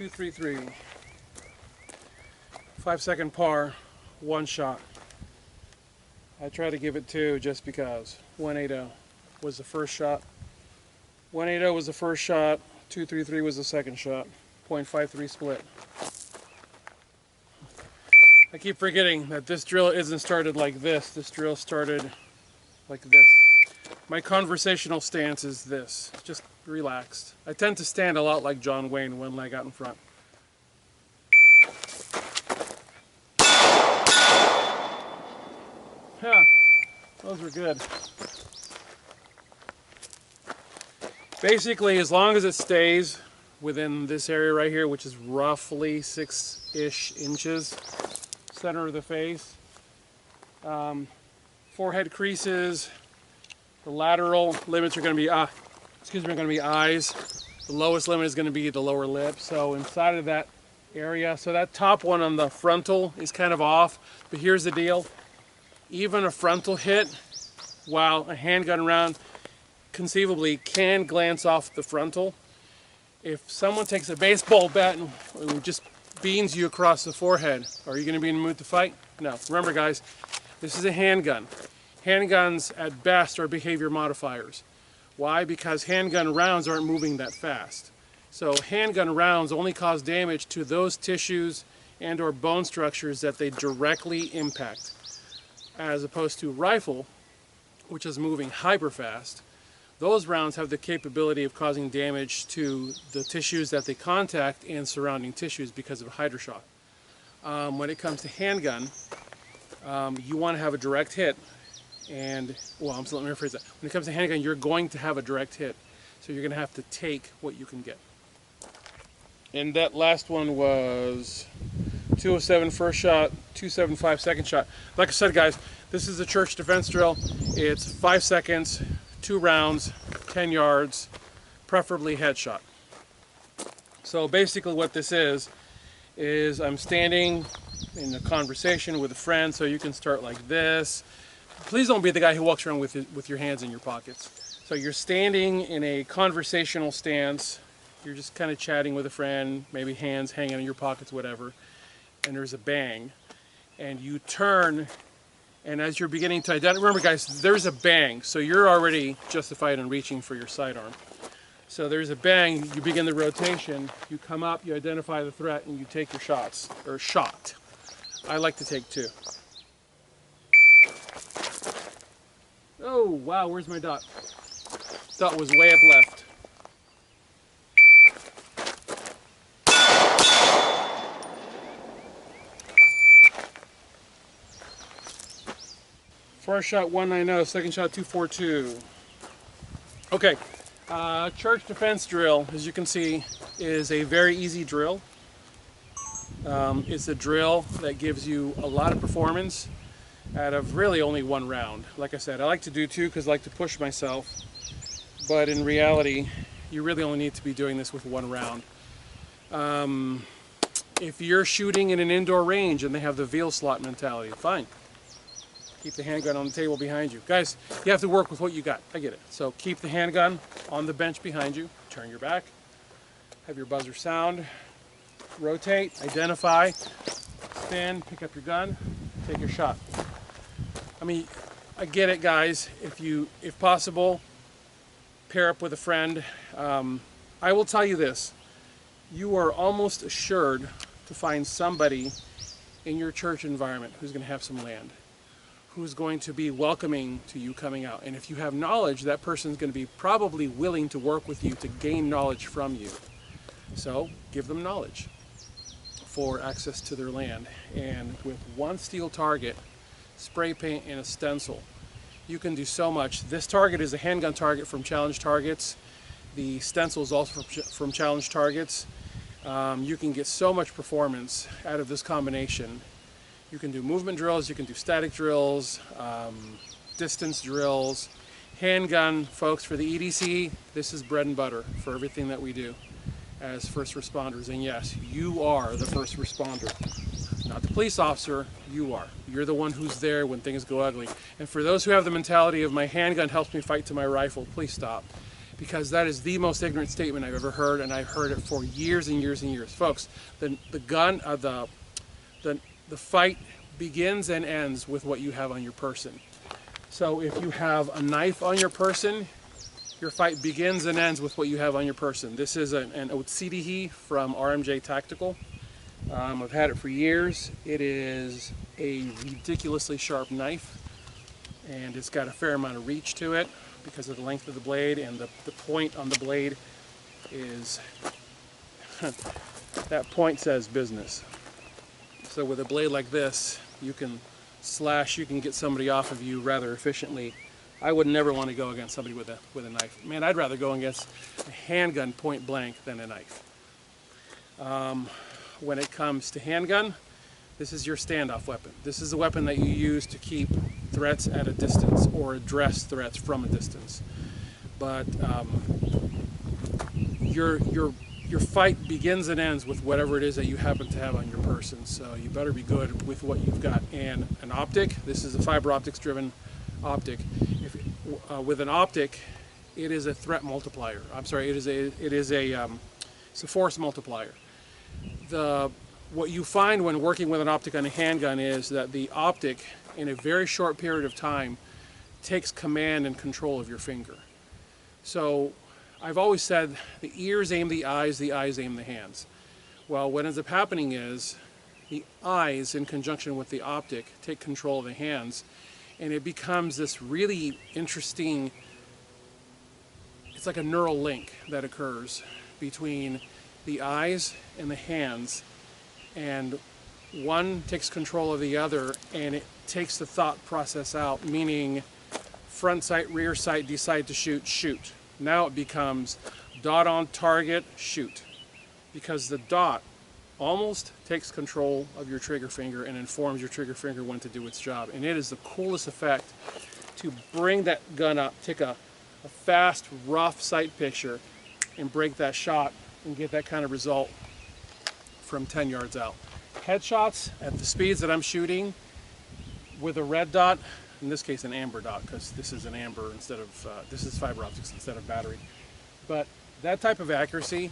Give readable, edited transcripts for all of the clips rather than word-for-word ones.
233. 5-second par, one shot. I try to give it two just because. 180 was the first shot. 180 was the first shot. 233 was the second shot. .53 split. I keep forgetting that this drill isn't started like this. This drill started like this. My conversational stance is this, just relaxed. I tend to stand a lot like John Wayne, one leg out in front. Yeah, those were good. Basically, as long as it stays within this area right here, which is roughly 6-ish inches, center of the face, forehead creases, the lateral limits are going to be eyes. The lowest limit is going to be the lower lip. So inside of that area, so that top one on the frontal is kind of off. But here's the deal: even a frontal hit, while a handgun round conceivably can glance off the frontal, if someone takes a baseball bat and just beans you across the forehead, are you going to be in the mood to fight? No. Remember, guys, this is a handgun. Handguns at best are behavior modifiers. Why? Because handgun rounds aren't moving that fast. So handgun rounds only cause damage to those tissues and or bone structures that they directly impact, as opposed to rifle, which is moving hyper fast. Those rounds have the capability of causing damage to the tissues that they contact and surrounding tissues because of a hydro shot. When it comes to handgun, you want to have a direct hit. And, well, let me rephrase that. When it comes to handgun, you're going to have a direct hit. So you're going to have to take what you can get. And that last one was 207 first shot, 275 second shot. Like I said, guys, this is a church defense drill. It's 5 seconds, 2 rounds, 10 yards, preferably headshot. So basically what this is I'm standing in a conversation with a friend, so you can start like this. Please don't be the guy who walks around with your hands in your pockets. So you're standing in a conversational stance, you're just kind of chatting with a friend, maybe hands hanging in your pockets, whatever, and there's a bang, and you turn, and as you're beginning to identify, remember guys, there's a bang, so you're already justified in reaching for your sidearm. So there's a bang, you begin the rotation, you come up, you identify the threat, and you take your shots, or shot. I like to take 2. Oh, wow, where's my dot? Dot was way up left. First shot 190, second shot 242. Okay, church defense drill, as you can see, is a very easy drill. It's a drill that gives you a lot of performance out of really only 1 round. Like I said, I like to do 2 because I like to push myself, but in reality, you really only need to be doing this with 1 round. If you're shooting in an indoor range and they have the veal slot mentality, fine. Keep the handgun on the table behind you. Guys, you have to work with what you got. I get it. So keep the handgun on the bench behind you, turn your back, have your buzzer sound, rotate, identify, stand, pick up your gun, take your shot. I mean, I get it, guys. If possible, pair up with a friend. I will tell you this. You are almost assured to find somebody in your church environment who's going to have some land, who's going to be welcoming to you coming out. And if you have knowledge, that person's going to be probably willing to work with you to gain knowledge from you. So give them knowledge for access to their land. And with 1 steel target, spray paint, and a stencil, you can do so much. This target is a handgun target from Challenge Targets. The stencil is also from Challenge Targets. You can get so much performance out of this combination. You can do movement drills, you can do static drills, distance drills. Handgun, folks, for the EDC, this is bread and butter for everything that we do as first responders. And yes, you are the first responder. Not the police officer, you are. You're the one who's there when things go ugly. And for those who have the mentality of my handgun helps me fight to my rifle, please stop. because that is the most ignorant statement I've ever heard, and I've heard it for years and years and years. Folks, the fight begins and ends with what you have on your person. So if you have a knife on your person, your fight begins and ends with what you have on your person. This is an Otsudihi from RMJ Tactical. I've had it for years. It is a ridiculously sharp knife, and it's got a fair amount of reach to it because of the length of the blade, and the point on the blade is, that point says business. So with a blade like this, you can slash, you can get somebody off of you rather efficiently. I would never want to go against somebody with a knife. Man, I'd rather go against a handgun point blank than a knife. When it comes to handgun, this is your standoff weapon. This is a weapon that you use to keep threats at a distance or address threats from a distance. But your fight begins and ends with whatever it is that you happen to have on your person. So you better be good with what you've got. And an optic, this is a fiber optics driven optic. With an optic, it is a threat multiplier. I'm sorry, it's a force multiplier. What you find when working with an optic on a handgun is that the optic, in a very short period of time, takes command and control of your finger. So I've always said the ears aim the eyes aim the hands. Well, what ends up happening is the eyes, in conjunction with the optic, take control of the hands, and it becomes this really interesting, it's like a neural link that occurs between the eyes and the hands, and one takes control of the other, and it takes the thought process out, meaning front sight, rear sight, decide to shoot, shoot. Now it becomes dot on target, shoot, because the dot almost takes control of your trigger finger and informs your trigger finger when to do its job. And it is the coolest effect to bring that gun up, take a fast, rough sight picture, and break that shot and get that kind of result from 10 yards out. Headshots at the speeds that I'm shooting with a red dot, in this case an amber dot, because this is an amber instead of, this is fiber optics instead of battery. But that type of accuracy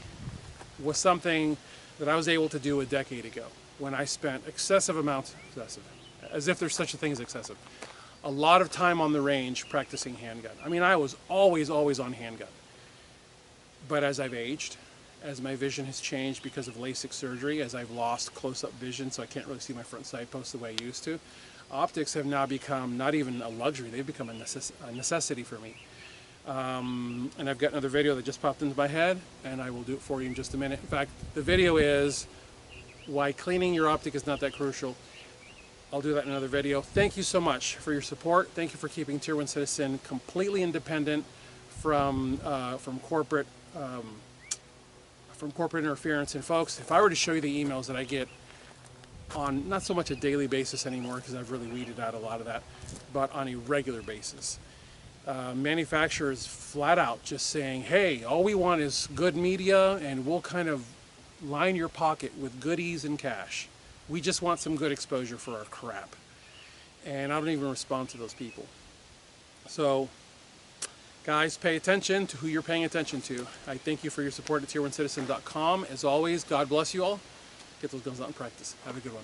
was something that I was able to do a decade ago when I spent excessive, as if there's such a thing as excessive, a lot of time on the range practicing handgun. I mean, I was always on handgun. But as I've aged, as my vision has changed because of LASIK surgery, as I've lost close-up vision so I can't really see my front sight post the way I used to, optics have now become not even a luxury, they've become a necessity for me. And I've got another video that just popped into my head, and I will do it for you in just a minute. In fact, the video is why cleaning your optic is not that crucial. I'll do that in another video. Thank you so much for your support. Thank you for keeping Tier 1 Citizen completely independent from corporate interference. And folks, if I were to show you the emails that I get on not so much a daily basis anymore, because I've really weeded out a lot of that, but on a regular basis, manufacturers flat out just saying, hey, all we want is good media, and we'll kind of line your pocket with goodies and cash. We just want some good exposure for our crap. And I don't even respond to those people. So guys, pay attention to who you're paying attention to. I thank you for your support at tier1citizen.com. As always, God bless you all. Get those guns out in practice. Have a good one.